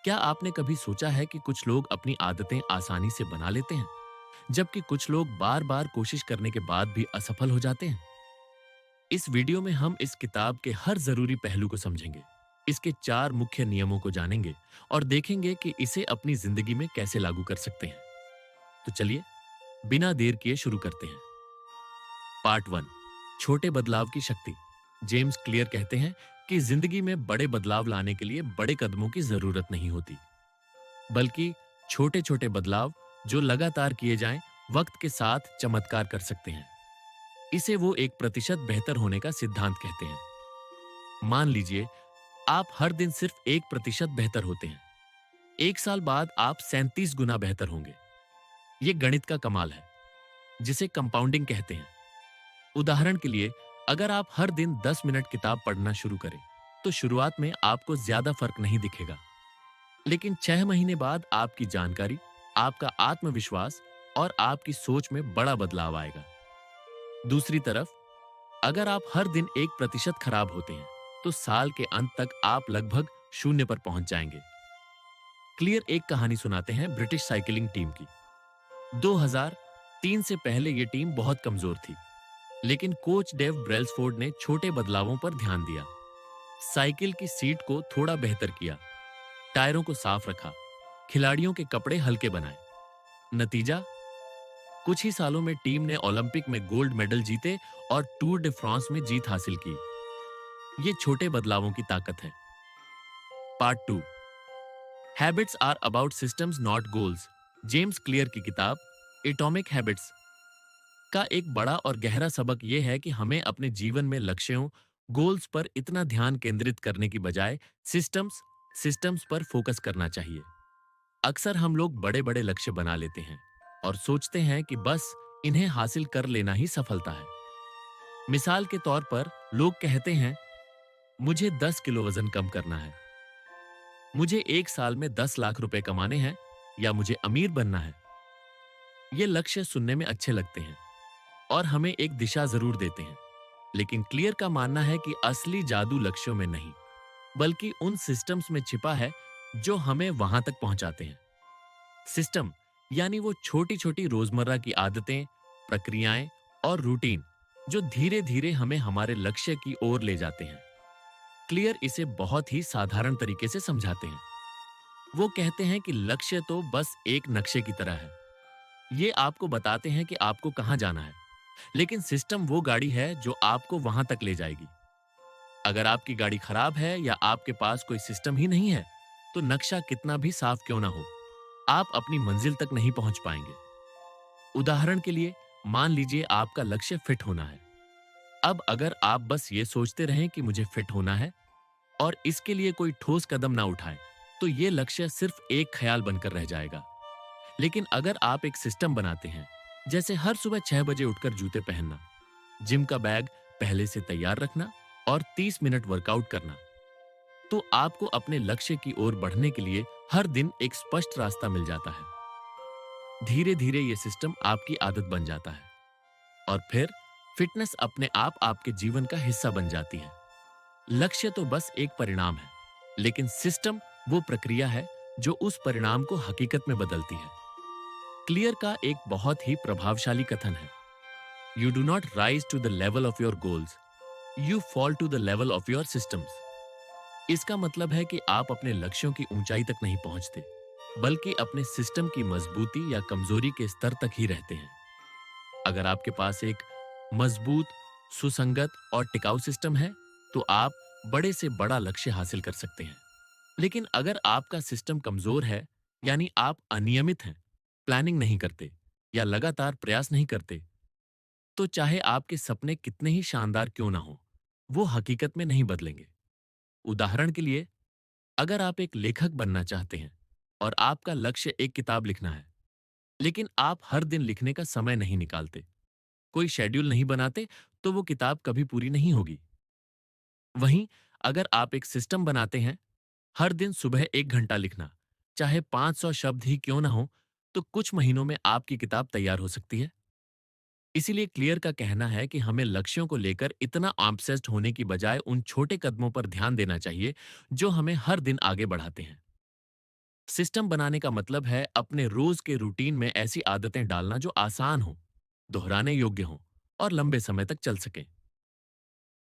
क्या आपने कभी सोचा है कि कुछ लोग अपनी आदतें आसानी से बना लेते हैं, जबकि कुछ लोग बार-बार कोशिश करने के बाद भी असफल हो जाते हैं? इस वीडियो में हम इस किताब के हर जरूरी पहलू को समझेंगे, इसके 4 मुख्य नियमों को जानेंगे और देखेंगे कि इसे अपनी जिंदगी में कैसे लागू कर सकते हैं। तो चलिए, बिना देर किए शुरू करते हैं। पार्ट 1, छोटे बदलाव की शक्ति। जेम्स क्लियर कहते हैं कि जिंदगी में बड़े बदलाव लाने के लिए बड़े कदमों की जरूरत नहीं होती, बल्कि छोटे-छोटे बदलाव जो लगातार किए जाएं, वक्त के साथ चमत्कार कर सकते हैं। इसे वो 1% बेहतर होने का सिद्धांत कहते हैं। मान लीजिए, आप हर दिन सिर्फ 1% बेहतर होते हैं। 1 साल बाद आप 37 गुना बेहतर होंगे। ये गणित का कमाल है, जिसे कंपाउंडिंग कहते हैं। उदाहरण के लिए, अगर आप हर दिन 10 मिनट किताब पढ़ना शुरू करें, तो शुरुआत में आपको ज्यादा फर्क नहीं दिखेगा, लेकिन 6 महीने बाद आपकी जानकारी, आपका आत्मविश्वास और आपकी सोच में बड़ा बदलाव आएगा। दूसरी तरफ, अगर आप हर दिन 1% खराब होते हैं, तो साल के अंत तक आप लगभग शून्य पर पहुंच जाएंगे। क्लियर एक कहानी सुनाते हैं ब्रिटिश साइकिलिंग टीम की। 2003 से पहले ये टीम बहुत कमजोर थी, लेकिन कोच डेव ब्रेल्सफोर्ड ने छोटे बदलावों पर ध्यान दिया। साइकिल की सीट को थोड़ा बेहतर किया, टायरों को साफ रखा, खिलाड़ियों के कपड़े हल्के बनाए। नतीजा, कुछ ही सालों में टीम ने ओलंपिक में गोल्ड मेडल जीते और टूर डे फ्रांस में जीत हासिल की। ये छोटे बदलावों की ताकत है। Part 2, habits are about systems not goals. James Clear की किताब एटॉमिक हैबिट्स का एक बड़ा और गहरा सबक यह है कि हमें अपने जीवन में लक्ष्यों, गोल्स पर इतना ध्यान केंद्रित करने की बजाय सिस्टम्स सिस्टम्स पर फोकस करना चाहिए। अक्सर हम लोग बड़े-बड़े लक्ष्य बना लेते हैं और सोचते हैं कि बस इन्हें हासिल कर लेना ही सफलता है। मिसाल के तौर पर, लोग कहते हैं, मुझे 10 किलो वजन कम करना है, मुझे 1 साल में 10 लाख रुपए कमाने हैं, या मुझे अमीर बनना है। ये लक्ष्य सुनने में अच्छे लगते हैं और हमें एक दिशा जरूर देते हैं, लेकिन क्लियर का मानना है कि असली जादू लक्ष्यों में नहीं, बल्कि उन सिस्टम्स में छिपा है जो हमें वहां तक पहुंचाते हैं। सिस्टम यानी वो छोटी-छोटी रोजमर्रा की आदतें, प्रक्रियाएं और रूटीन जो धीरे-धीरे हमें हमारे लक्ष्य की ओर ले जाते हैं। क्लियर इसे बहुत ही साधारण तरीके से समझाते हैं। वो कहते हैं कि लक्ष्य तो बस एक नक्शे की तरह है। ये आपको बताते हैं कि आपको कहां जाना है, लेकिन सिस्टम वो गाड़ी है जो आपको वहां तक ले जाएगी। अगर आपकी गाड़ी खराब है या आपके पास कोई सिस्टम ही नहीं है, तो नक्शा कितना भी साफ क्यों ना हो, आप अपनी मंजिल तक नहीं पहुंच पाएंगे। उदाहरण के लिए, मान लीजिए आपका लक्ष्य फिट होना है। अब अगर आप बस ये सोचते रहें कि मुझे फिट होना है और इसके लिए कोई ठोस कदम ना उठाएं, तो ये लक्ष्य सिर्फ एक ख्याल बनकर रह जाएगा। लेकिन अगर आप एक सिस्टम बनाते हैं, जैसे हर सुबह 6 बजे उठकर जूते पहनना, जिम का बैग पहले से तैयार रखना और 30 मिनट वर्कआउट करना, तो आपको अपने लक्ष्य की ओर बढ़ने के लिए हर दिन एक स्पष्ट रास्ता मिल जाता है। धीरे धीरे ये सिस्टम आपकी आदत बन जाता है और फिर फिटनेस अपने आप आपके जीवन का हिस्सा बन जाती है। लक्ष्य तो बस एक परिणाम है, लेकिन सिस्टम वो प्रक्रिया है जो उस परिणाम को हकीकत में बदलती है। क्लियर का एक बहुत ही प्रभावशाली कथन है, you do not rise to the level of your goals, you fall to the level of your systems. इसका मतलब है कि आप अपने लक्ष्यों की ऊंचाई तक नहीं पहुंचते, बल्कि अपने सिस्टम की मजबूती या कमजोरी के स्तर तक ही रहते हैं। अगर आपके पास एक मजबूत, सुसंगत और टिकाऊ सिस्टम है, तो आप बड़े से बड़ा लक्ष्य हासिल कर सकते हैं। लेकिन अगर आपका सिस्टम कमजोर है, यानी आप अनियमित हैं, प्लानिंग नहीं करते या लगातार प्रयास नहीं करते, तो चाहे आपके सपने कितने ही शानदार क्यों ना हो, वो हकीकत में नहीं बदलेंगे। उदाहरण के लिए, अगर आप एक लेखक बनना चाहते हैं और आपका लक्ष्य एक किताब लिखना है, लेकिन आप हर दिन लिखने का समय नहीं निकालते, कोई शेड्यूल नहीं बनाते, तो वो किताब कभी पूरी नहीं होगी। वहीं अगर आप एक सिस्टम बनाते हैं, हर दिन सुबह 1 घंटा लिखना, चाहे 500 शब्द ही क्यों ना हो, तो कुछ महीनों में आपकी किताब तैयार हो सकती है। इसीलिए क्लियर का कहना है कि हमें लक्ष्यों को लेकर इतना ऑब्सेस्ड होने की बजाय उन छोटे कदमों पर ध्यान देना चाहिए जो हमें हर दिन आगे बढ़ाते हैं। सिस्टम बनाने का मतलब है अपने रोज के रूटीन में ऐसी आदतें डालना जो आसान हो, दोहराने योग्य हो और लंबे समय तक चल सकें।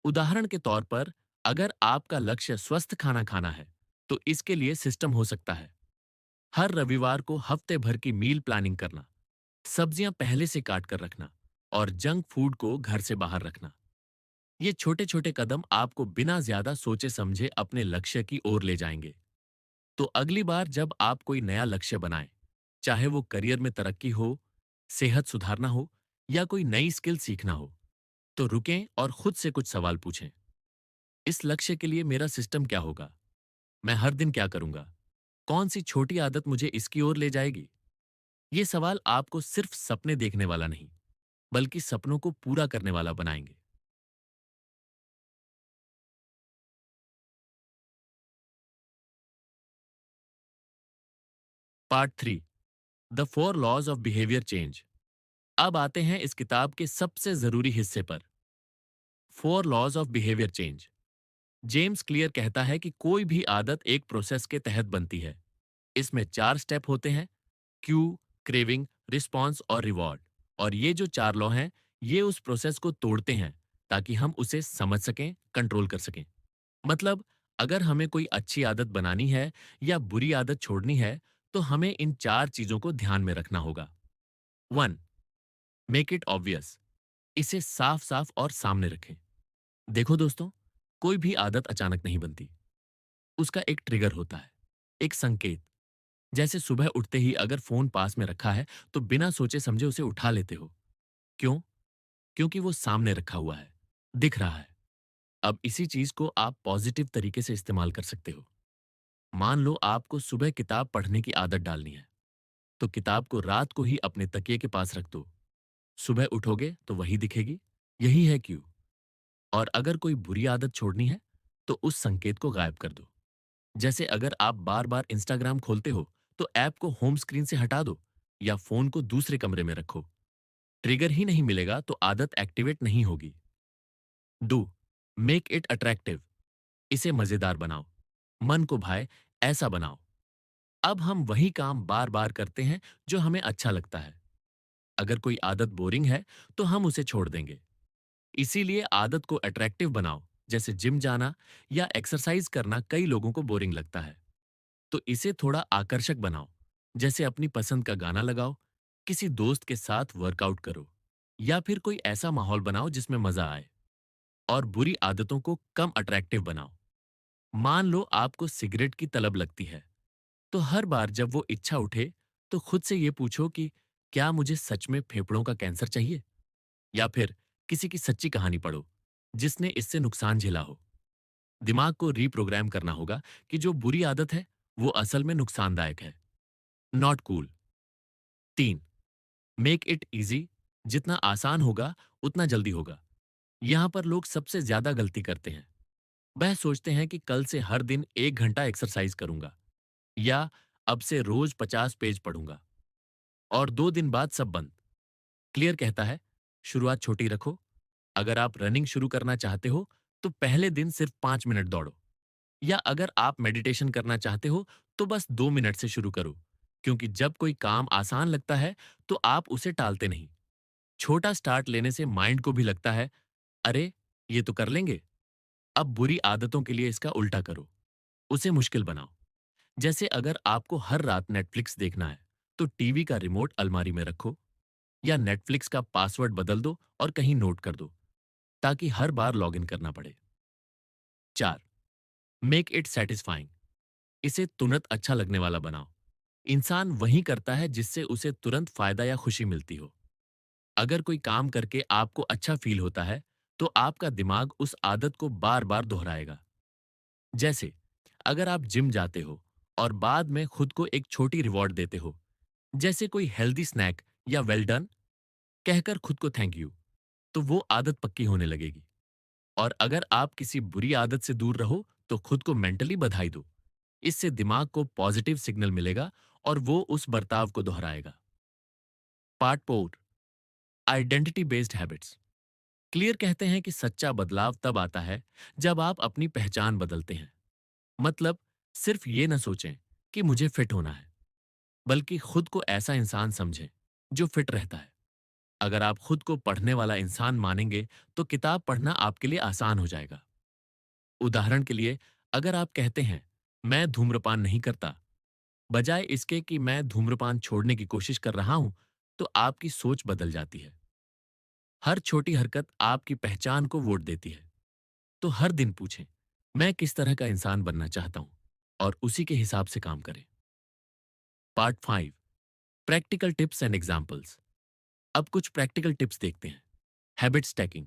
उदाहरण के तौर पर, अगर आपका लक्ष्य स्वस्थ खाना खाना है, तो इसके लिए सिस्टम हो सकता है हर रविवार को हफ्ते भर की मील प्लानिंग करना, सब्जियां पहले से काट कर रखना और जंक फूड को घर से बाहर रखना। ये छोटे छोटे कदम आपको बिना ज्यादा सोचे समझे अपने लक्ष्य की ओर ले जाएंगे। तो अगली बार जब आप कोई नया लक्ष्य बनाएं, चाहे वो करियर में तरक्की हो, सेहत सुधारना हो या कोई नई स्किल सीखना हो, तो रुकें और खुद से कुछ सवाल पूछें। इस लक्ष्य के लिए मेरा सिस्टम क्या होगा? मैं हर दिन क्या करूंगा? कौन सी छोटी आदत मुझे इसकी ओर ले जाएगी? ये सवाल आपको सिर्फ सपने देखने वाला नहीं, बल्कि सपनों को पूरा करने वाला बनाएंगे। Part 3, the 4 laws of behaviour change. अब आते हैं इस किताब के सबसे जरूरी हिस्से पर, 4 laws of behaviour change. James Clear कहता है कि कोई भी आदत एक प्रोसेस के तहत बनती है। इसमें 4 स्टेप होते हैं: क्यू, क्रेविंग, रिस्पॉन्स और रिवॉर्ड। और ये जो 4 लॉ हैं, ये उस प्रोसेस को तोड़ते हैं ताकि हम उसे समझ सकें, कंट्रोल कर सकें। मतलब, अगर हमें कोई अच्छी आदत बनानी है या बुरी आदत छोड़नी है, तो हमें इन 4 चीजों को ध्यान में रखना होगा। 1, मेक इट ऑब्वियस। इसे साफ साफ और सामने रखें। देखो दोस्तों, कोई भी आदत अचानक नहीं बनती। उसका एक ट्रिगर होता है, एक संकेत। जैसे सुबह उठते ही अगर फोन पास में रखा है, तो बिना सोचे समझे उसे उठा लेते हो। क्यों? क्योंकि वो सामने रखा हुआ है, दिख रहा है। अब इसी चीज को आप पॉजिटिव तरीके से इस्तेमाल कर सकते हो। मान लो आपको सुबह किताब पढ़ने की आदत डालनी है, तो किताब को रात को ही अपने तकिए के पास रख दो। सुबह उठोगे तो वही दिखेगी। यही है क्यू। और अगर कोई बुरी आदत छोड़नी है, तो उस संकेत को गायब कर दो। जैसे अगर आप बार बार इंस्टाग्राम खोलते हो, तो ऐप को होम स्क्रीन से हटा दो या फोन को दूसरे कमरे में रखो। ट्रिगर ही नहीं मिलेगा तो आदत एक्टिवेट नहीं होगी। Do, make it attractive. इसे मजेदार बनाओ, मन को भाए ऐसा बनाओ। अब हम वही काम बार बार करते हैं जो हमें अच्छा लगता है। अगर कोई आदत बोरिंग है, तो हम उसे छोड़ देंगे। इसीलिए आदत को अट्रैक्टिव बनाओ। जैसे जिम जाना या एक्सरसाइज करना कई लोगों को बोरिंग लगता है, तो इसे थोड़ा आकर्षक बनाओ। जैसे अपनी पसंद का गाना लगाओ, किसी दोस्त के साथ वर्कआउट करो या फिर कोई ऐसा माहौल बनाओ जिसमें मजा आए। और बुरी आदतों को कम अट्रैक्टिव बनाओ। मान लो आपको सिगरेट की तलब लगती है, तो हर बार जब वो इच्छा उठे, तो खुद से ये पूछो कि क्या मुझे सच में फेफड़ों का कैंसर चाहिए? या फिर किसी की सच्ची कहानी पढ़ो जिसने इससे नुकसान झेला हो। दिमाग को रीप्रोग्राम करना होगा कि जो बुरी आदत है, वो असल में नुकसानदायक है, not cool. 3, make it easy. जितना आसान होगा, उतना जल्दी होगा। यहां पर लोग सबसे ज्यादा गलती करते हैं। वह सोचते हैं कि कल से हर दिन 1 घंटा एक्सरसाइज करूंगा, या अब से रोज 50 पेज पढ़ूंगा, और 2 दिन बाद सब बंद। क्लियर कहता है, शुरुआत छोटी रखो। अगर आप रनिंग शुरू करना चाहते हो, तो पहले दिन सिर्फ 5 मिनट दौड़ो। या अगर आप मेडिटेशन करना चाहते हो, तो बस 2 मिनट से शुरू करो। क्योंकि जब कोई काम आसान लगता है, तो आप उसे टालते नहीं। छोटा स्टार्ट लेने से माइंड को भी लगता है, अरे, ये तो कर लेंगे। अब बुरी आदतों के लिए इसका उल्टा करो, उसे मुश्किल बनाओ। जैसे अगर आपको हर रात नेटफ्लिक्स देखना है, तो टीवी का रिमोट अलमारी में रखो या नेटफ्लिक्स का पासवर्ड बदल दो और कहीं नोट कर दो, ताकि हर बार लॉगिन करना पड़े। 4, मेक इट सेटिस्फाइंग। इसे तुरंत अच्छा लगने वाला बनाओ। इंसान वही करता है जिससे उसे तुरंत फायदा या खुशी मिलती हो। अगर कोई काम करके आपको अच्छा फील होता है, तो आपका दिमाग उस आदत को बार बार दोहराएगा। जैसे अगर आप जिम जाते हो और बाद में खुद को एक छोटी रिवॉर्ड देते हो, जैसे कोई हेल्दी स्नैक या वेल डन कहकर खुद को थैंक यू, तो वो आदत पक्की होने लगेगी। और अगर आप किसी बुरी आदत से दूर रहो, तो खुद को मेंटली बधाई दो। इससे दिमाग को पॉजिटिव सिग्नल मिलेगा और वो उस बर्ताव को दोहराएगा। Part 4, identity based habits. Clear कहते हैं कि सच्चा बदलाव तब आता है जब आप अपनी पहचान बदलते हैं। मतलब, सिर्फ ये न सोचें कि मुझे फिट होना है, बल्कि खुद को ऐसा इंसान समझें जो फिट रहता है। अगर आप खुद को पढ़ने वाला इंसान मानेंगे, तो किताब पढ़ना आपके लिए आसान हो जाएगा। उदाहरण के लिए, अगर आप कहते हैं, मैं धूम्रपान नहीं करता, बजाय इसके कि मैं धूम्रपान छोड़ने की कोशिश कर रहा हूं, तो आपकी सोच बदल जाती है। हर छोटी हरकत आपकी पहचान को वोट देती है। तो हर दिन पूछें, मैं किस तरह का इंसान बनना चाहता हूं, और उसी के हिसाब से काम करें। Part 5, practical tips and examples. अब कुछ प्रैक्टिकल टिप्स देखते हैं। Habit stacking.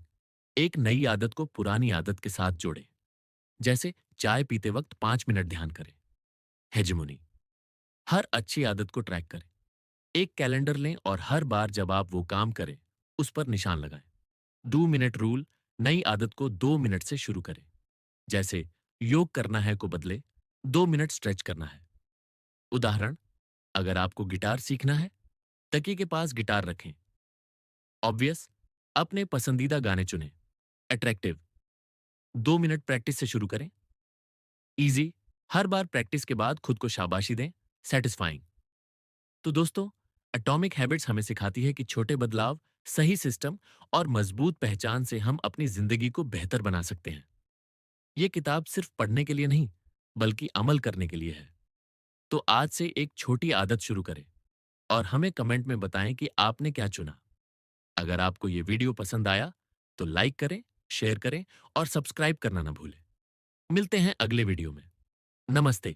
एक नई आदत को पुरानी आदत के साथ जोड़ें। जैसे चाय पीते वक्त 5 मिनट ध्यान करें। हेजमोनी। हर अच्छी आदत को ट्रैक करें। एक कैलेंडर लें और हर बार जब आप वो काम करें, उस पर निशान लगाएं। 2 मिनट रूल। नई आदत को 2 मिनट से शुरू करें। जैसे योग करना है को बदले 2 मिनट स्ट्रेच करना है। उदाहरण, अगर आपको गिटार सीखना है, तकिए के पास गिटार रखें। ऑब्वियस, अपने पसंदीदा गाने चुनें। अट्रैक्टिव, 2 मिनट प्रैक्टिस से शुरू करें। इजी, हर बार प्रैक्टिस के बाद खुद को शाबाशी दें। सेटिस्फाइंग। तो दोस्तों, एटॉमिक हैबिट्स हमें सिखाती है कि छोटे बदलाव, सही सिस्टम और मजबूत पहचान से हम अपनी जिंदगी को बेहतर बना सकते हैं। ये किताब सिर्फ पढ़ने के लिए नहीं, बल्कि अमल करने के लिए है। तो आज से एक छोटी आदत शुरू करें और हमें कमेंट में बताएं कि आपने क्या चुना। अगर आपको ये वीडियो पसंद आया, तो लाइक करें, शेयर करें और सब्सक्राइब करना ना भूलें। मिलते हैं अगले वीडियो में। नमस्ते।